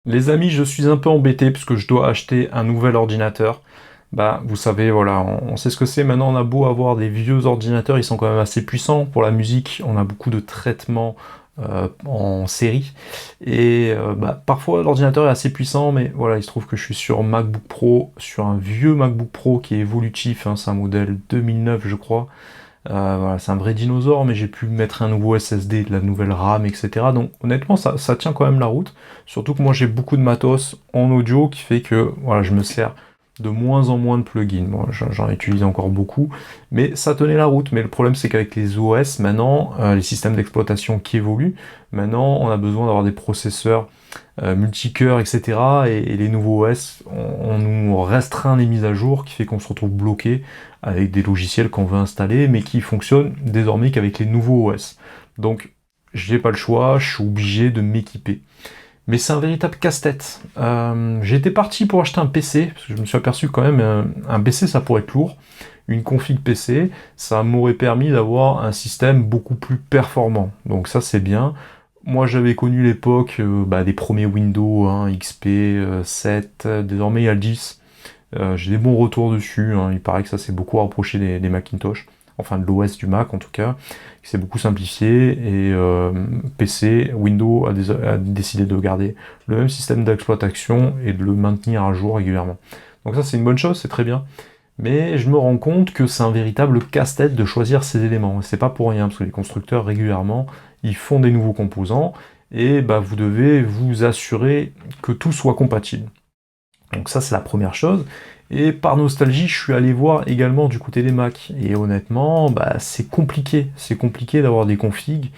Les amis, je suis un peu embêté parce que je dois acheter un nouvel ordinateur. Bah, vous savez, voilà, on sait ce que c'est. Maintenant, on a beau avoir des vieux ordinateurs, ils sont quand même assez puissants. Pour la musique, on a beaucoup de traitements en série. Et bah, parfois, l'ordinateur est assez puissant, mais voilà, il se trouve que je suis sur MacBook Pro, sur un vieux MacBook Pro qui est évolutif, hein, c'est un modèle 2009, je crois. Voilà, c'est un vrai dinosaure, mais j'ai pu mettre un nouveau SSD, de la nouvelle RAM, etc. Donc honnêtement, ça tient quand même la route. Surtout que moi j'ai beaucoup de matos en audio qui fait que voilà, je me sers de moins en moins de plugins. Bon, j'en utilise encore beaucoup, mais ça tenait la route. Mais le problème c'est qu'avec les OS maintenant, les systèmes d'exploitation qui évoluent, maintenant on a besoin d'avoir des processeurs multicœurs, etc. Et les nouveaux OS, on nous restreint les mises à jour, qui fait qu'on se retrouve bloqué avec des logiciels qu'on veut installer, mais qui fonctionnent désormais qu'avec les nouveaux OS. Donc, j'ai pas le choix, je suis obligé de m'équiper. Mais c'est un véritable casse-tête. J'étais parti pour acheter un PC, parce que je me suis aperçu quand même, un PC ça pourrait être lourd. Une config PC, ça m'aurait permis d'avoir un système beaucoup plus performant. Donc ça c'est bien. Moi j'avais connu l'époque des premiers Windows, hein, XP, 7, désormais il y a le 10. J'ai des bons retours dessus, hein. Il paraît que ça s'est beaucoup rapproché des Macintosh, enfin de l'OS du Mac en tout cas, qui s'est beaucoup simplifié, et PC, Windows a décidé de garder le même système d'exploitation et de le maintenir à jour régulièrement. Donc ça c'est une bonne chose, c'est très bien, mais je me rends compte que c'est un véritable casse-tête de choisir ces éléments, et c'est pas pour rien, parce que les constructeurs régulièrement, ils font des nouveaux composants, et bah, vous devez vous assurer que tout soit compatible. Donc ça c'est la première chose. Et par nostalgie, je suis allé voir également du côté des Mac. Et honnêtement, bah, c'est compliqué. C'est compliqué d'avoir des configs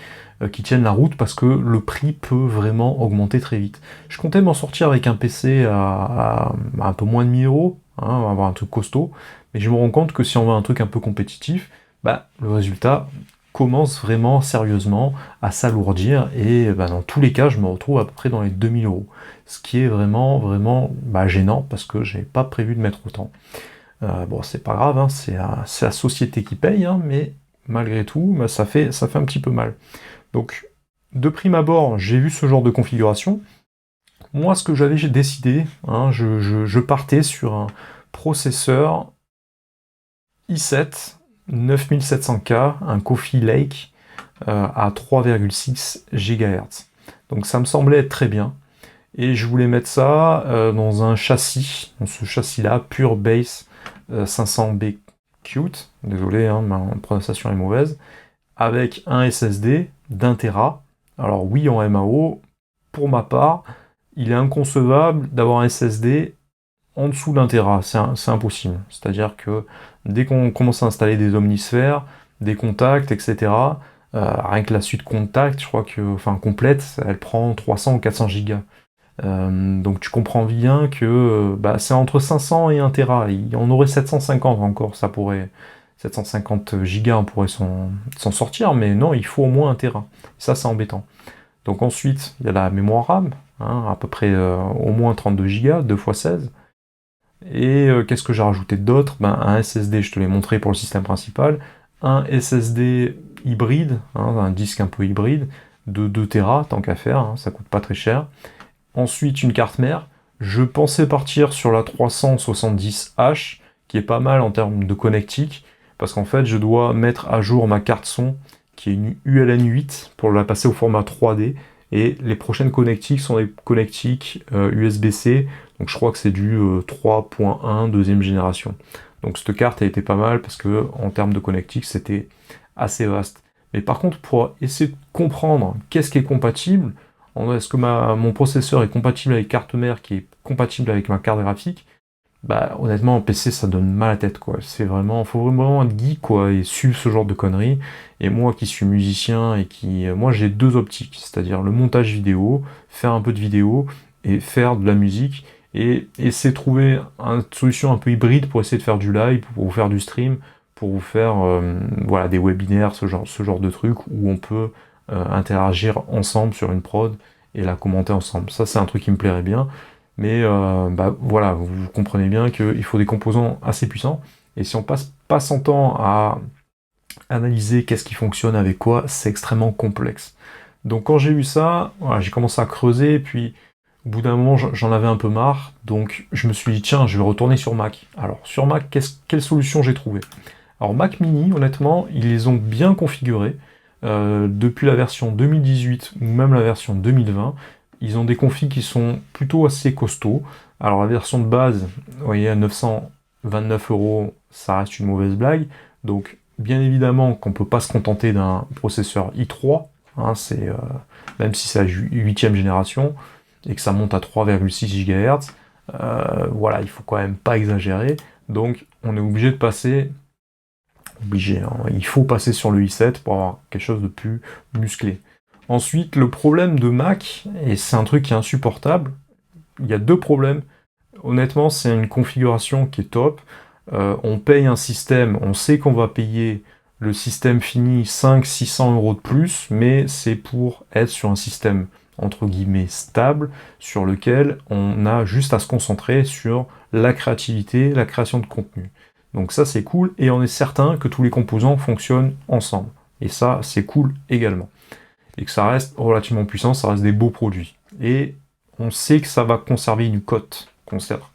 qui tiennent la route parce que le prix peut vraiment augmenter très vite. Je comptais m'en sortir avec un PC à un peu moins de 1000 euros, hein, avoir un truc costaud. Mais je me rends compte que si on veut un truc un peu compétitif, bah, le résultat commence vraiment sérieusement à s'alourdir. Et bah, dans tous les cas, je me retrouve à peu près dans les 2000 euros. Ce qui est vraiment, vraiment gênant parce que j'avais pas prévu de mettre autant. Bon, c'est pas grave, hein, c'est la société qui paye, hein, mais malgré tout, bah, ça fait un petit peu mal. Donc, de prime abord, j'ai vu ce genre de configuration. Moi, ce que j'avais décidé, hein, je partais sur un processeur i7 9700K, un Coffee Lake à 3,6 GHz. Donc ça me semblait être très bien. Et je voulais mettre ça dans un châssis, dans ce châssis-là, Pure Base 500B Qt, désolé, hein, ma prononciation est mauvaise, avec un SSD d'un Tera. Alors oui, en MAO, pour ma part, il est inconcevable d'avoir un SSD en dessous d'un Tera, c'est impossible. C'est-à-dire que dès qu'on commence à installer des omnisphères, des contacts, etc., rien que la suite contact, je crois que, enfin complète, elle prend 300 ou 400 gigas. Donc tu comprends bien que bah, c'est entre 500 et 1 Tera. Il y en aurait 750 encore, ça pourrait 750 gigas, on pourrait s'en sortir, mais non, il faut au moins 1 Tera. Ça, c'est embêtant. Donc ensuite, il y a la mémoire RAM, hein, à peu près au moins 32 gigas, 2 x 16. Et qu'est-ce que j'ai rajouté d'autre? Ben, un SSD, je te l'ai montré pour le système principal, un SSD hybride, hein, un disque un peu hybride, de 2 Tera, tant qu'à faire, hein, ça coûte pas très cher. Ensuite, une carte mère. Je pensais partir sur la 370H, qui est pas mal en termes de connectique, parce qu'en fait, je dois mettre à jour ma carte son, qui est une ULN 8, pour la passer au format 3D, et les prochaines connectiques sont des connectiques USB-C, donc je crois que c'est du 3.1 deuxième génération. Donc cette carte a été pas mal, parce que en termes de connectique, c'était assez vaste. Mais par contre, pour essayer de comprendre qu'est-ce qui est compatible, est-ce que mon processeur est compatible avec carte mère qui est compatible avec ma carte graphique? Bah honnêtement en PC ça donne mal à la tête quoi. C'est vraiment, faut vraiment être geek quoi et suivre ce genre de conneries. Et moi qui suis musicien et qui, moi j'ai deux optiques, c'est-à-dire le montage vidéo, faire un peu de vidéo et faire de la musique et essayer de trouver une solution un peu hybride pour essayer de faire du live, pour vous faire du stream, pour vous faire voilà des webinaires, ce genre de trucs où on peut interagir ensemble sur une prod et la commenter ensemble. Ça, c'est un truc qui me plairait bien. Mais bah, voilà, vous comprenez bien qu'il faut des composants assez puissants. Et si on passe pas son temps à analyser qu'est-ce qui fonctionne avec quoi, c'est extrêmement complexe. Donc quand j'ai eu ça, voilà, j'ai commencé à creuser, et puis Au bout d'un moment, j'en avais un peu marre, donc je me suis dit, tiens, je vais retourner sur Mac. Alors, sur Mac, quelle solution j'ai trouvé? Alors, Mac Mini, honnêtement, ils les ont bien configurés. Depuis la version 2018 ou même la version 2020, ils ont des configs qui sont plutôt assez costauds. Alors, la version de base, vous voyez, à 929 euros, ça reste une mauvaise blague. Donc, bien évidemment qu'on ne peut pas se contenter d'un processeur i3, hein, même si c'est la 8e génération, et que ça monte à 3,6 GHz, voilà, il faut quand même pas exagérer. Donc, on est obligé de passer hein, il faut passer sur le i7 pour avoir quelque chose de plus musclé. Ensuite, le problème de Mac, et c'est un truc qui est insupportable, il y a deux problèmes. Honnêtement, c'est une configuration qui est top. On paye un système, on sait qu'on va payer le système fini 500-600 euros de plus, mais c'est pour être sur un système entre guillemets stable, sur lequel on a juste à se concentrer sur la créativité, la création de contenu. Donc ça c'est cool, et on est certain que tous les composants fonctionnent ensemble. Et ça c'est cool également. Et que ça reste relativement puissant, ça reste des beaux produits. Et on sait que ça va conserver une cote,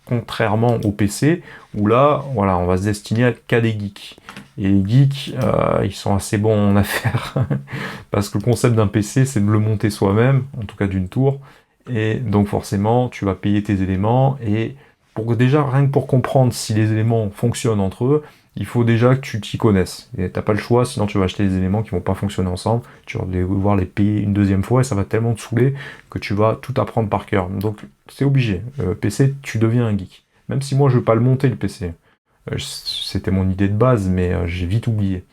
contrairement au PC, où là, voilà, on va se destiner qu'à des geeks. Et les geeks, ils sont assez bons en affaires, parce que le concept d'un PC, c'est de le monter soi-même, en tout cas d'une tour, et donc forcément, tu vas payer tes éléments, et déjà, rien que pour comprendre si les éléments fonctionnent entre eux, il faut déjà que tu t'y connaisses. Et t'as pas le choix, sinon tu vas acheter des éléments qui vont pas fonctionner ensemble, tu vas devoir les payer une deuxième fois, et ça va tellement te saouler que tu vas tout apprendre par cœur. Donc c'est obligé. PC, tu deviens un geek. Même si moi je veux pas le monter le PC. C'était mon idée de base, mais j'ai vite oublié.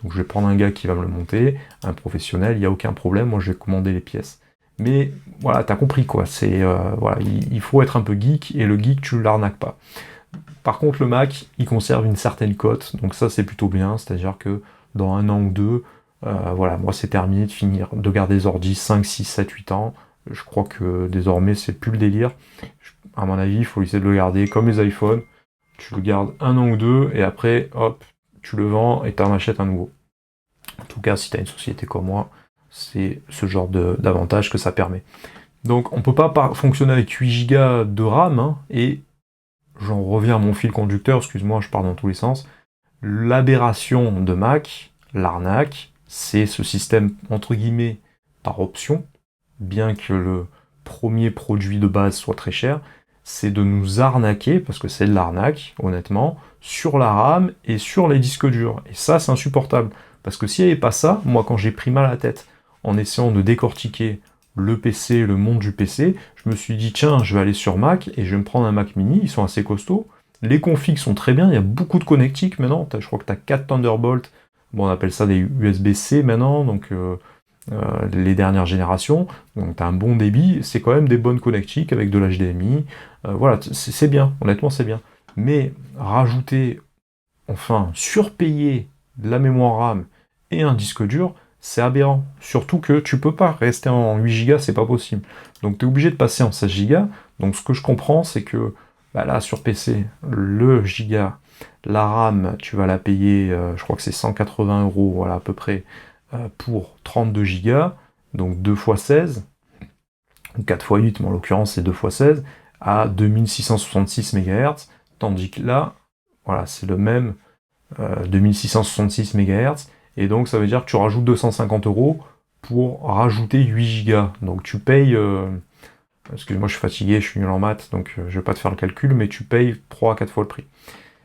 Donc je vais prendre un gars qui va me le monter, un professionnel, il n'y a aucun problème, moi je vais commander les pièces. Mais voilà, t'as compris quoi, voilà, il faut être un peu geek, et le geek, tu l'arnaques pas. Par contre, le Mac, il conserve une certaine cote, donc ça c'est plutôt bien, c'est-à-dire que dans un an ou deux, voilà, moi c'est terminé de garder des ordis 5, 6, 7, 8 ans. Je crois que désormais c'est plus le délire. À mon avis, il faut essayer de le garder comme les iPhones. Tu le gardes un an ou deux, et après, hop, tu le vends et tu en achètes un nouveau. En tout cas, si tu as une société comme moi, c'est ce genre d'avantage que ça permet. Donc on ne peut pas fonctionner avec 8 Go de RAM, hein, et j'en reviens à mon fil conducteur, excuse-moi, je pars dans tous les sens. L'aberration de Mac, l'arnaque, c'est ce système entre guillemets par option, bien que le premier produit de base soit très cher, c'est de nous arnaquer, parce que c'est de l'arnaque, honnêtement, sur la RAM et sur les disques durs. Et ça, c'est insupportable. Parce que s'il n'y avait pas ça, moi, quand j'ai pris mal à la tête en essayant de décortiquer le PC, le monde du PC, je me suis dit, tiens, je vais aller sur Mac et je vais me prendre un Mac mini, ils sont assez costauds. Les configs sont très bien, il y a beaucoup de connectiques maintenant, je crois que tu as 4 Thunderbolt, bon, on appelle ça des USB-C maintenant, donc les dernières générations, donc tu as un bon débit, c'est quand même des bonnes connectiques avec de l'HDMI, voilà, c'est bien, honnêtement c'est bien. Mais rajouter, enfin surpayer de la mémoire RAM et un disque dur, c'est aberrant. Surtout que tu peux pas rester en 8 Go, c'est pas possible. Donc tu es obligé de passer en 16 Go. Donc ce que je comprends, c'est que bah là sur PC, le giga, la RAM, tu vas la payer, je crois que c'est 180 euros, voilà à peu près, pour 32 Go, donc 2 x 16, ou 4 x 8, mais en l'occurrence c'est 2 x 16, à 2666 MHz, tandis que là, voilà, c'est le même 2666 MHz, et donc ça veut dire que tu rajoutes 250 euros pour rajouter 8 Go. Donc tu payes, excuse-moi je suis fatigué, je suis nul en maths, donc je vais pas te faire le calcul, mais tu payes 3 à 4 fois le prix.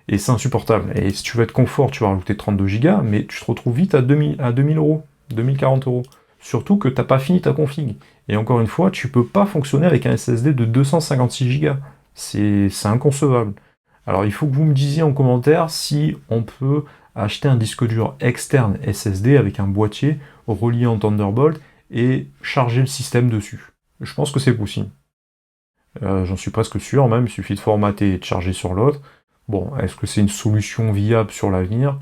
Et c'est insupportable. Et si tu veux être confort, tu vas rajouter 32 Go, mais tu te retrouves vite à 2000 euros, 2040 euros. Surtout que t'as pas fini ta config. Et encore une fois, tu peux pas fonctionner avec un SSD de 256 Go. C'est inconcevable. Alors il faut que vous me disiez en commentaire si on peut acheter un disque dur externe SSD avec un boîtier relié en Thunderbolt et charger le système dessus. Je pense que c'est possible. J'en suis presque sûr, même il suffit de formater et de charger sur l'autre. Bon, est-ce que c'est une solution viable sur l'avenir?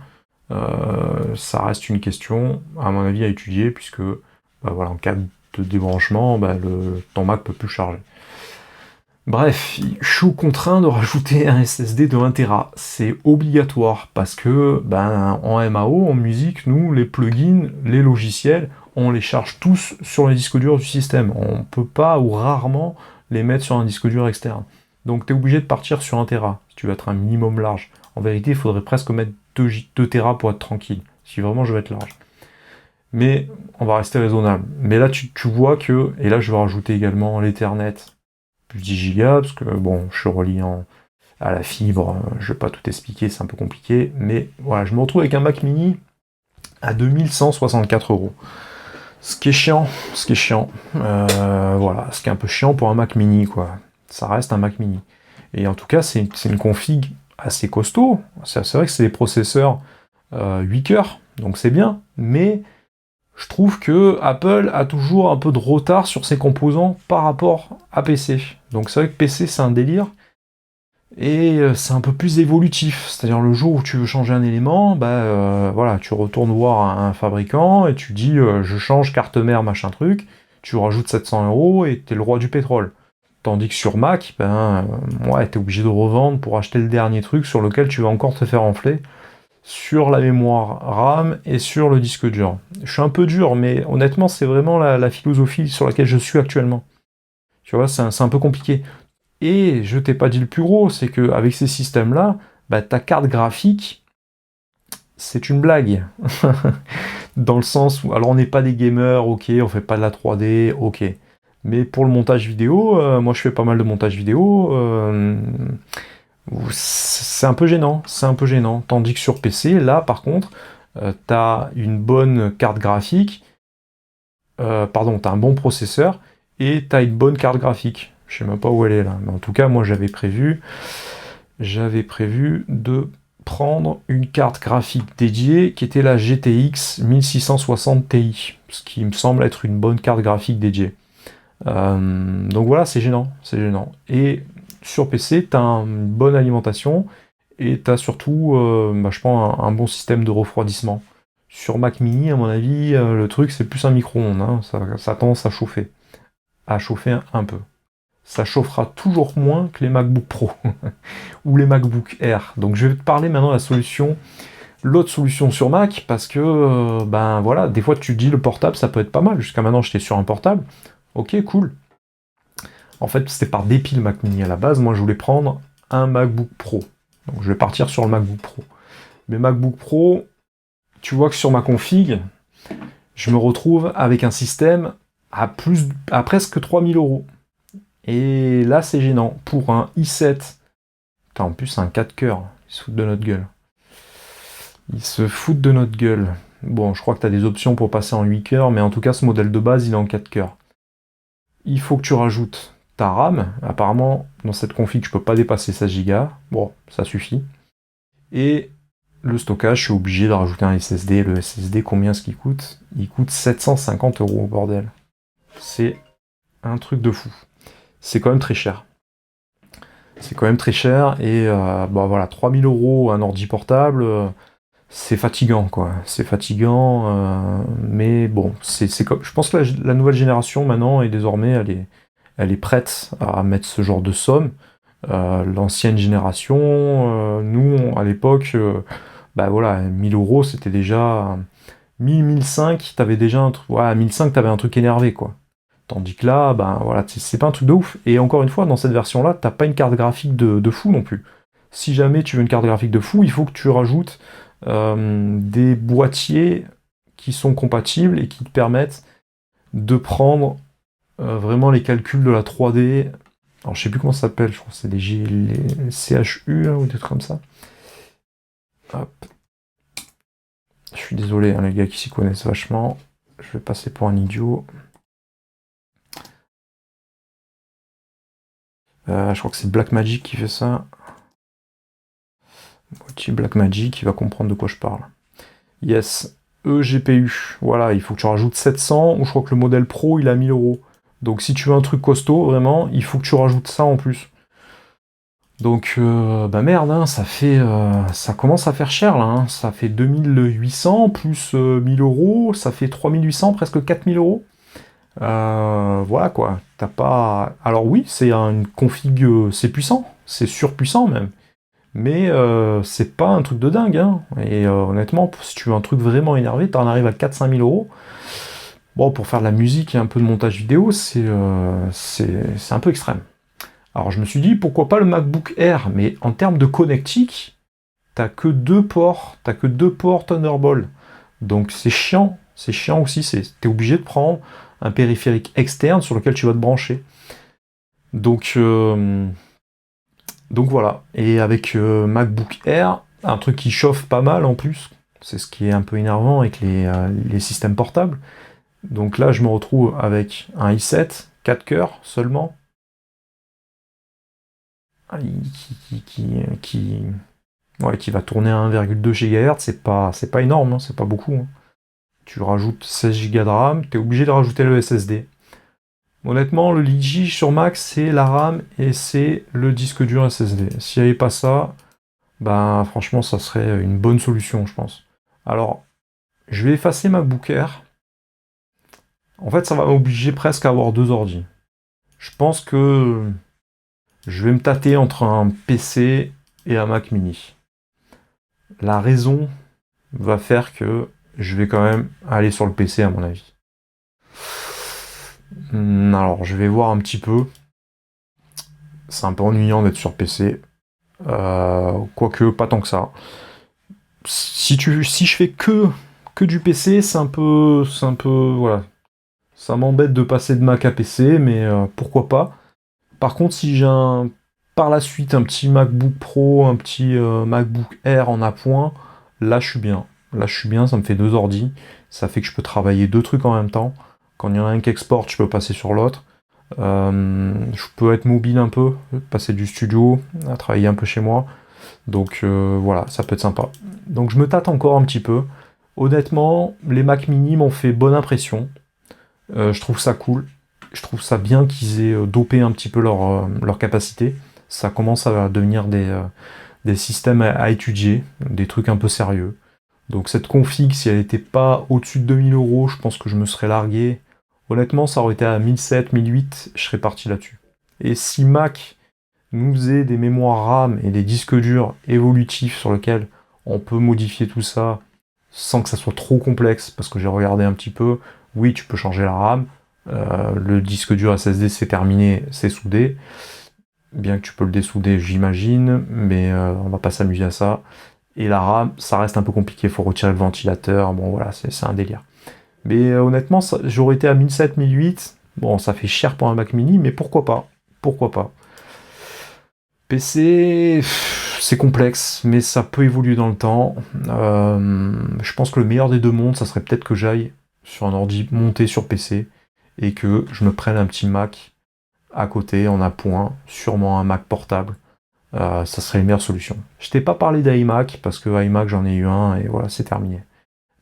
Ça reste une question, à mon avis, à étudier, puisque bah voilà, en cas de débranchement, bah ton Mac peut plus charger. Bref, je suis contraint de rajouter un SSD de 1 Tera. C'est obligatoire parce que ben, en MAO, en musique, nous, les plugins, les logiciels, on les charge tous sur les disques durs du système. On peut pas ou rarement les mettre sur un disque dur externe. Donc tu es obligé de partir sur 1 Tera, si tu veux être un minimum large. En vérité, il faudrait presque mettre 2 Tera pour être tranquille, si vraiment je veux être large. Mais on va rester raisonnable. Mais là, tu vois que, et là je vais rajouter également l'Ethernet plus 10 Go, parce que bon, je suis relié à la fibre, je vais pas tout expliquer, c'est un peu compliqué, mais voilà, je me retrouve avec un Mac mini à 2164 €. Ce qui est chiant, voilà, ce qui est un peu chiant pour un Mac mini, quoi. Ça reste un Mac mini. Et en tout cas, c'est une config assez costaud. C'est vrai que c'est des processeurs 8 cœurs, donc c'est bien, mais je trouve que Apple a toujours un peu de retard sur ses composants par rapport à PC. Donc c'est vrai que PC c'est un délire, et c'est un peu plus évolutif. C'est-à-dire le jour où tu veux changer un élément, voilà, tu retournes voir un fabricant et tu dis je change carte mère machin truc, tu rajoutes 700 € et t'es le roi du pétrole. Tandis que sur Mac, ouais, t'es obligé de revendre pour acheter le dernier truc sur lequel tu vas encore te faire enfler sur la mémoire RAM et sur le disque dur. Je suis un peu dur, mais honnêtement, c'est vraiment la philosophie sur laquelle je suis actuellement. Tu vois, c'est un peu compliqué. Et je t'ai pas dit le plus gros, c'est qu'avec ces systèmes-là, ta carte graphique, c'est une blague. Dans le sens où, alors on n'est pas des gamers, ok, on fait pas de la 3D, ok. Mais pour le montage vidéo, moi je fais pas mal de montage vidéo, c'est un peu gênant, c'est un peu gênant. Tandis que sur PC, là par contre, t'as une bonne carte graphique, t'as un bon processeur, et t'as une bonne carte graphique. Je sais même pas où elle est là, mais en tout cas moi j'avais prévu de prendre une carte graphique dédiée qui était la GTX 1660 Ti, ce qui me semble être une bonne carte graphique dédiée. Donc voilà, c'est gênant, c'est gênant. Et sur PC, tu as une bonne alimentation et tu as surtout, je pense, un bon système de refroidissement. Sur Mac mini, à mon avis, le truc c'est plus un micro-ondes, hein. Ça a tendance à chauffer un peu. Ça chauffera toujours moins que les MacBook Pro ou les MacBook Air. Donc je vais te parler maintenant de l'autre solution sur Mac, parce que voilà, des fois tu te dis le portable ça peut être pas mal. Jusqu'à maintenant j'étais sur un portable. Ok, cool. En fait, c'était par dépit le Mac mini à la base. Moi, je voulais prendre un MacBook Pro. Donc, je vais partir sur le MacBook Pro. Mais MacBook Pro, tu vois que sur ma config, je me retrouve avec un système à presque 3000 €. Et là, c'est gênant. Pour un i7, en plus, c'est un 4 cœurs. Ils se foutent de notre gueule. Ils se foutent de notre gueule. Bon, je crois que tu as des options pour passer en 8 cœurs, mais en tout cas, ce modèle de base, il est en 4 cœurs. Il faut que tu rajoutes ta RAM. Apparemment, dans cette config, tu peux pas dépasser 16 Go. Bon, ça suffit. Et le stockage, je suis obligé de rajouter un SSD. Le SSD, combien est-ce qu'il coûte? Il coûte 750 €, bordel. C'est un truc de fou. C'est quand même très cher. C'est quand même très cher. Et voilà, 3000 € un ordi portable, c'est fatigant, quoi. C'est fatigant, mais bon, c'est comme. Je pense que la nouvelle génération maintenant est désormais, elle est prête à mettre ce genre de somme. L'ancienne génération, nous, à l'époque, voilà, 1000 € c'était déjà 1005, t'avais déjà un truc. Ouais, à 1005, t'avais un truc énervé, quoi. Tandis que là, voilà, c'est pas un truc de ouf. Et encore une fois, dans cette version-là, t'as pas une carte graphique de fou non plus. Si jamais tu veux une carte graphique de fou, il faut que tu rajoutes des boîtiers qui sont compatibles et qui te permettent de prendre vraiment les calculs de la 3D. Alors je sais plus comment ça s'appelle, je crois que c'est les CHU là, ou des trucs comme ça. Hop. Je suis désolé, hein, les gars qui s'y connaissent vachement. Je vais passer pour un idiot. Je crois que c'est Blackmagic qui fait ça. Boîtier Blackmagic, il va comprendre de quoi je parle. Yes, eGPU. Voilà, il faut que tu rajoutes 700, ou je crois que le modèle Pro, il a 1000 €. Donc si tu veux un truc costaud, vraiment, il faut que tu rajoutes ça en plus. Donc, merde, hein, ça commence à faire cher, là. Hein. Ça fait 2800 plus 1000 €, ça fait 3800, presque 4000 €. Voilà, quoi. T'as pas... Alors oui, c'est une config, c'est puissant, c'est surpuissant même. Mais c'est pas un truc de dingue, hein. Et honnêtement, si tu veux un truc vraiment énervé, t'en arrives à 4-5 000 €. Bon, pour faire de la musique et un peu de montage vidéo, c'est un peu extrême. Alors je me suis dit, pourquoi pas le MacBook Air, mais en termes de connectique, t'as que deux ports Thunderbolt. Donc c'est chiant aussi, t'es obligé de prendre un périphérique externe sur lequel tu vas te brancher. Donc, euh, donc voilà. Et avec MacBook Air, un truc qui chauffe pas mal en plus, c'est ce qui est un peu énervant avec les systèmes portables. Donc là, je me retrouve avec un i7, 4 cœurs seulement, qui, ouais, qui va tourner à 1,2 GHz, c'est pas énorme, hein, c'est pas beaucoup, hein. Tu rajoutes 16 Go de RAM, tu es obligé de rajouter le SSD. Honnêtement, le litige sur Mac, c'est la RAM et c'est le disque dur SSD. S'il n'y avait pas ça, bah franchement, ça serait une bonne solution, je pense. Alors, je vais effacer ma MacBook Air. En fait, ça va m'obliger presque à avoir deux ordi. Je pense que je vais me tâter entre un PC et un Mac mini. La raison va faire que je vais quand même aller sur le PC à mon avis. Alors, je vais voir un petit peu. C'est un peu ennuyant d'être sur PC. Quoique, pas tant que ça. Si je fais que du PC, voilà. Ça m'embête de passer de Mac à PC, mais pourquoi pas. Par contre, si j'ai par la suite un petit MacBook Pro, un petit MacBook Air en appoint, là je suis bien. Là je suis bien, ça me fait deux ordi. Ça fait que je peux travailler deux trucs en même temps. Quand il y en a un qui exporte, je peux passer sur l'autre. Je peux être mobile un peu, passer du studio à travailler un peu chez moi. Donc voilà, ça peut être sympa. Donc je me tâte encore un petit peu. Honnêtement, les Mac mini m'ont fait bonne impression. Je trouve ça cool. Je trouve ça bien qu'ils aient dopé un petit peu leur capacité. Ça commence à devenir des systèmes à étudier, des trucs un peu sérieux. Donc cette config, si elle n'était pas au-dessus de 2000 €, je pense que je me serais largué. Honnêtement, ça aurait été à 1700, 1008, je serais parti là-dessus. Et si Mac nous faisait des mémoires RAM et des disques durs évolutifs sur lesquels on peut modifier tout ça sans que ça soit trop complexe, parce que j'ai regardé un petit peu, oui, tu peux changer la RAM, le disque dur SSD c'est terminé, c'est soudé, bien que tu peux le dessouder j'imagine, mais on va pas s'amuser à ça. Et la RAM, ça reste un peu compliqué, il faut retirer le ventilateur, bon voilà, c'est un délire. Mais honnêtement, j'aurais été à 1700, 1008, bon ça fait cher pour un Mac mini, mais pourquoi pas. Pourquoi pas. PC, c'est complexe, mais ça peut évoluer dans le temps. Je pense que le meilleur des deux mondes, ça serait peut-être que j'aille sur un ordi monté sur PC et que je me prenne un petit Mac à côté en appoint, sûrement un Mac portable. Ça serait les meilleures solutions. Je t'ai pas parlé d'iMac parce que iMac j'en ai eu un et voilà, c'est terminé.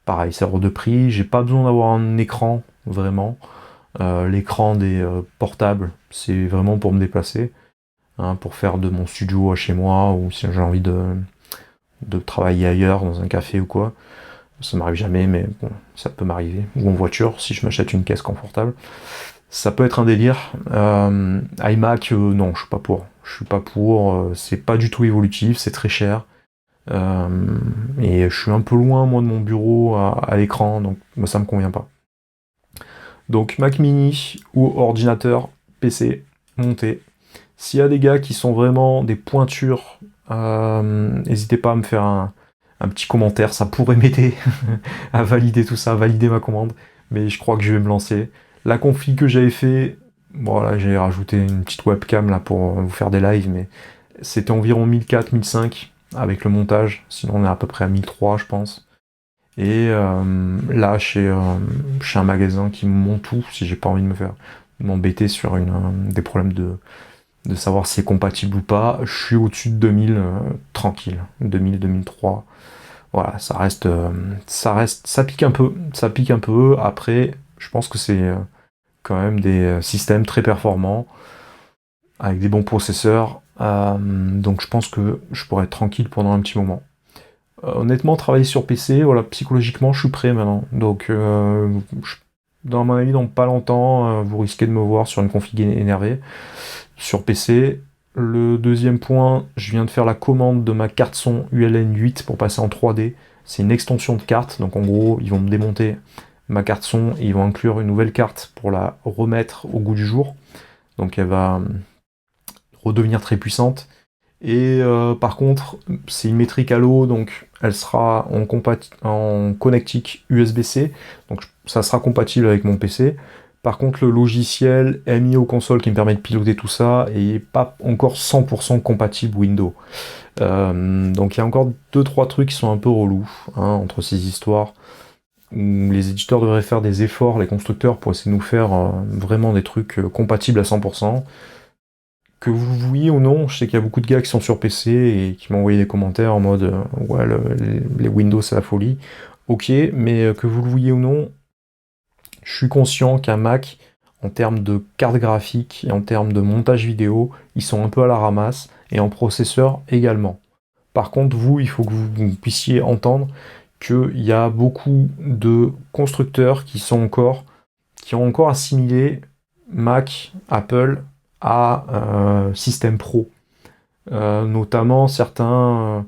Pareil, c'est hors de prix, j'ai pas besoin d'avoir un écran vraiment. L'écran des portables, c'est vraiment pour me déplacer. Hein, pour faire de mon studio à chez moi, ou si j'ai envie de travailler ailleurs, dans un café ou quoi. Ça m'arrive jamais, mais bon, ça peut m'arriver. Ou en voiture, si je m'achète une caisse confortable. Ça peut être un délire. iMac, non, je suis pas pour. Je suis pas pour, c'est pas du tout évolutif, c'est très cher. Et je suis un peu loin, moi, de mon bureau à l'écran, donc moi, ça me convient pas. Donc Mac mini ou ordinateur PC monté. S'il y a des gars qui sont vraiment des pointures, n'hésitez pas à me faire un petit commentaire, ça pourrait m'aider à valider tout ça, à valider ma commande, mais je crois que je vais me lancer. La config que j'avais fait, voilà, j'ai rajouté une petite webcam là pour vous faire des lives, mais c'était environ 1004, 1005 avec le montage, sinon on est à peu près à 1003 je pense. Et là, chez un magasin qui me monte tout, si j'ai pas envie de m'embêter sur des problèmes de savoir si c'est compatible ou pas, je suis au-dessus de 2000, tranquille, 2000, 2003. Voilà, ça pique un peu, Après, je pense que c'est quand même des systèmes très performants, avec des bons processeurs, donc je pense que je pourrais être tranquille pendant un petit moment. Honnêtement, travailler sur PC, voilà, psychologiquement, je suis prêt maintenant. Donc, dans mon avis, dans pas longtemps, vous risquez de me voir sur une config énervée sur PC. Le deuxième point, je viens de faire la commande de ma carte son ULN 8 pour passer en 3D. C'est une extension de carte, donc en gros, ils vont me démonter ma carte son, et ils vont inclure une nouvelle carte pour la remettre au goût du jour. Donc elle va redevenir très puissante. Et par contre, c'est une métrique à l'eau, donc elle sera en connectique USB-C, donc ça sera compatible avec mon PC. Par contre, le logiciel est mis aux consoles qui me permet de piloter tout ça et pas encore 100% compatible Windows. Donc il y a encore 2-3 trucs qui sont un peu relous entre ces histoires où les éditeurs devraient faire des efforts, les constructeurs, pour essayer de nous faire vraiment des trucs compatibles à 100%. Que vous vouliez ou non, je sais qu'il y a beaucoup de gars qui sont sur PC et qui m'ont envoyé des commentaires en mode ouais, les Windows c'est la folie. Ok, mais que vous le vouliez ou non, je suis conscient qu'un Mac, en termes de carte graphique et en termes de montage vidéo, ils sont un peu à la ramasse, et en processeur également. Par contre, vous, il faut que vous puissiez entendre qu'il y a beaucoup de constructeurs qui ont encore assimilé Mac, Apple à système pro. Notamment certains,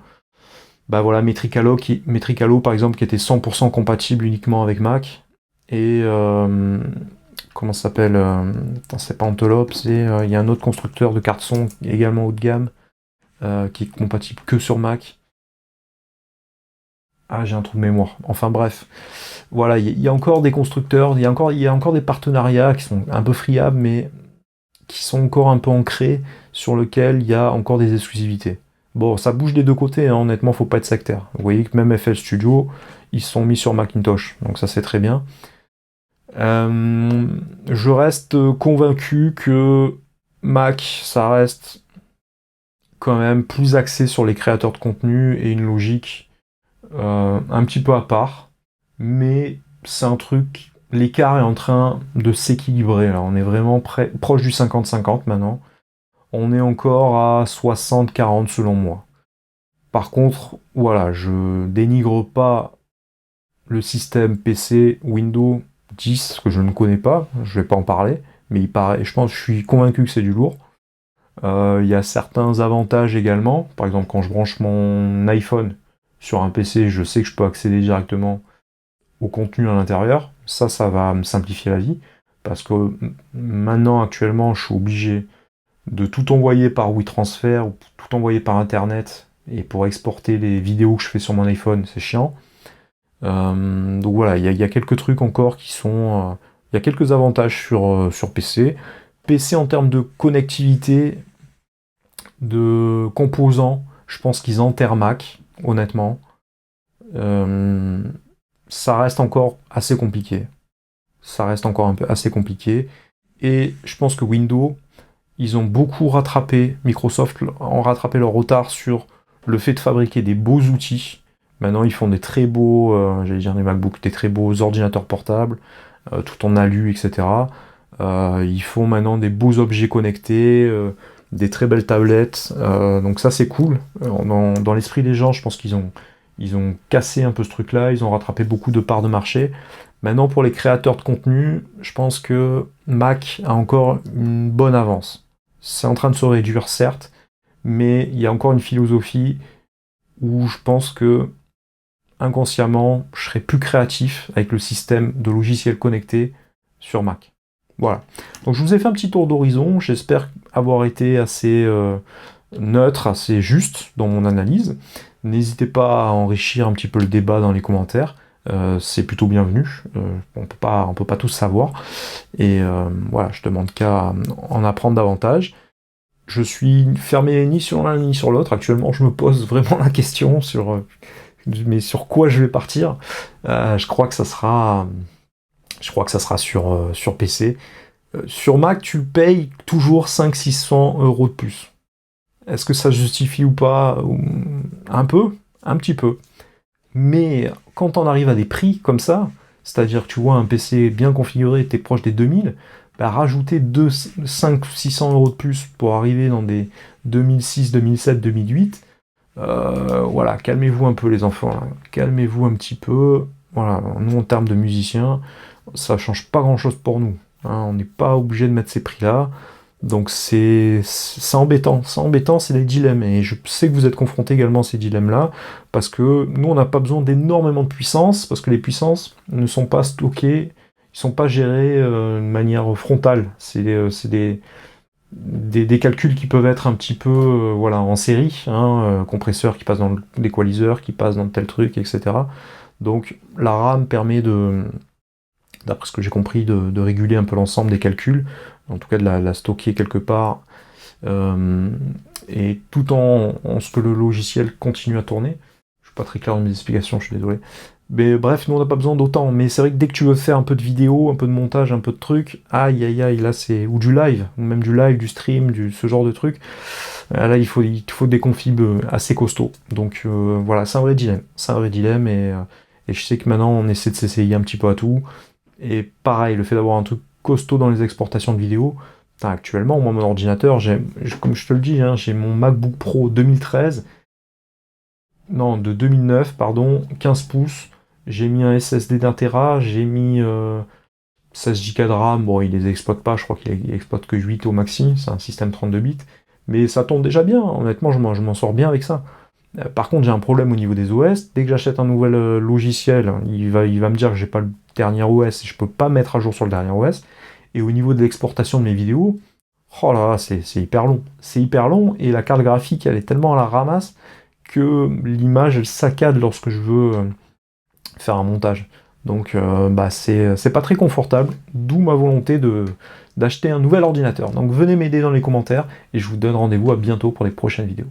Metricalo par exemple, qui était 100% compatible uniquement avec Mac. Et comment ça s'appelle c'est pas Antelope, il y a un autre constructeur de cartes son également haut de gamme qui est compatible que sur Mac. Ah, j'ai un trou de mémoire. Enfin bref, voilà, il y a encore des constructeurs, il y a encore des partenariats qui sont un peu friables, mais qui sont encore un peu ancrés, sur lequel il y a encore des exclusivités. Bon, ça bouge des deux côtés, honnêtement, faut pas être sectaire. Vous voyez que même FL Studio, ils se sont mis sur Macintosh, donc ça c'est très bien. Je reste convaincu que Mac, ça reste quand même plus axé sur les créateurs de contenu et une logique un petit peu à part, mais c'est un truc, l'écart est en train de s'équilibrer là, on est vraiment proche du 50-50 maintenant, on est encore à 60-40 selon moi. Par contre, voilà, je dénigre pas le système PC Windows 10 que je ne connais pas, je vais pas en parler, mais je suis convaincu que c'est du lourd. Il y a certains avantages également, par exemple quand je branche mon iPhone sur un PC, je sais que je peux accéder directement au contenu à l'intérieur. Ça va me simplifier la vie, parce que maintenant, actuellement, je suis obligé de tout envoyer par WeTransfer ou tout envoyer par Internet, et pour exporter les vidéos que je fais sur mon iPhone, c'est chiant. Donc voilà, il y a quelques trucs encore qui sont... il y a quelques avantages sur PC. PC en termes de connectivité, de composants, je pense qu'ils enterrent Mac, honnêtement. Ça reste encore assez compliqué. Ça reste encore un peu assez compliqué. Et je pense que Windows, ils ont beaucoup rattrapé, Microsoft ont rattrapé leur retard sur le fait de fabriquer des beaux outils. Maintenant, ils font des très beaux, j'allais dire des MacBooks, des très beaux ordinateurs portables, tout en alu, etc. Ils font maintenant des beaux objets connectés, des très belles tablettes. Donc ça, c'est cool. Dans l'esprit des gens, je pense qu'ils ont cassé un peu ce truc-là, ils ont rattrapé beaucoup de parts de marché. Maintenant, pour les créateurs de contenu, je pense que Mac a encore une bonne avance. C'est en train de se réduire, certes, mais il y a encore une philosophie où je pense que inconsciemment, je serai plus créatif avec le système de logiciels connectés sur Mac. Voilà. Donc je vous ai fait un petit tour d'horizon, j'espère avoir été assez neutre, assez juste dans mon analyse. N'hésitez pas à enrichir un petit peu le débat dans les commentaires. C'est plutôt bienvenu. On peut pas tout savoir. Et voilà, je demande qu'à en apprendre davantage. Je suis fermé ni sur l'un ni sur l'autre. Actuellement, je me pose vraiment la question mais sur quoi je vais partir. Je crois que ça sera sur PC. Sur Mac, tu payes toujours 500-600 € de plus. Est-ce que ça justifie ou pas? Un peu, un petit peu. Mais quand on arrive à des prix comme ça, c'est-à-dire que tu vois un PC bien configuré, t'es proche des 2000, bah rajouter 500-600 € de plus pour arriver dans des 2006, 2007, 2008, voilà, calmez-vous un peu les enfants, là. Calmez-vous un petit peu. Voilà, nous en termes de musiciens, ça change pas grand-chose pour nous. On n'est pas obligé de mettre ces prix-là. Donc c'est embêtant, c'est des dilemmes, et je sais que vous êtes confrontés également à ces dilemmes-là, parce que nous on n'a pas besoin d'énormément de puissance, parce que les puissances ne sont pas stockées, ils sont pas gérés de manière frontale, c'est des calculs qui peuvent être un petit peu voilà, en série, hein, compresseur qui passe dans l'équaliseur, qui passe dans tel truc, etc. Donc la RAM permet d'après ce que j'ai compris, de réguler un peu l'ensemble des calculs, en tout cas de la stocker quelque part, et tout en ce que le logiciel continue à tourner. Je suis pas très clair dans mes explications, je suis désolé. Mais bref, nous on n'a pas besoin d'autant, mais c'est vrai que dès que tu veux faire un peu de vidéo, un peu de montage, un peu de trucs, aïe aïe aïe, là c'est. Ou du live, ou même du live, du stream, ce genre de truc, là il faut des confibs assez costauds. Donc voilà, c'est un vrai dilemme. C'est un vrai dilemme, et je sais que maintenant on essaie de s'essayer un petit peu à tout. Et pareil, le fait d'avoir un truc costaud dans les exportations de vidéos, actuellement, moi, mon ordinateur, comme je te le dis, hein, j'ai mon MacBook Pro 2013, non, de 2009, pardon, 15 pouces, j'ai mis un SSD d'1 Tera, j'ai mis 16 Go de RAM, bon, il les exploite pas, je crois qu'il exploite que 8 au maxi, c'est un système 32 bits, mais ça tourne déjà bien, honnêtement, je m'en sors bien avec ça. Par contre, j'ai un problème au niveau des OS. Dès que j'achète un nouvel logiciel, il va me dire que j'ai pas le dernier OS et je peux pas mettre à jour sur le dernier OS. Et au niveau de l'exportation de mes vidéos, oh là là, c'est hyper long. C'est hyper long, et la carte graphique, elle est tellement à la ramasse que l'image, elle saccade lorsque je veux faire un montage. Donc bah, c'est pas très confortable, d'où ma volonté d'acheter un nouvel ordinateur. Donc venez m'aider dans les commentaires, et je vous donne rendez-vous à bientôt pour les prochaines vidéos.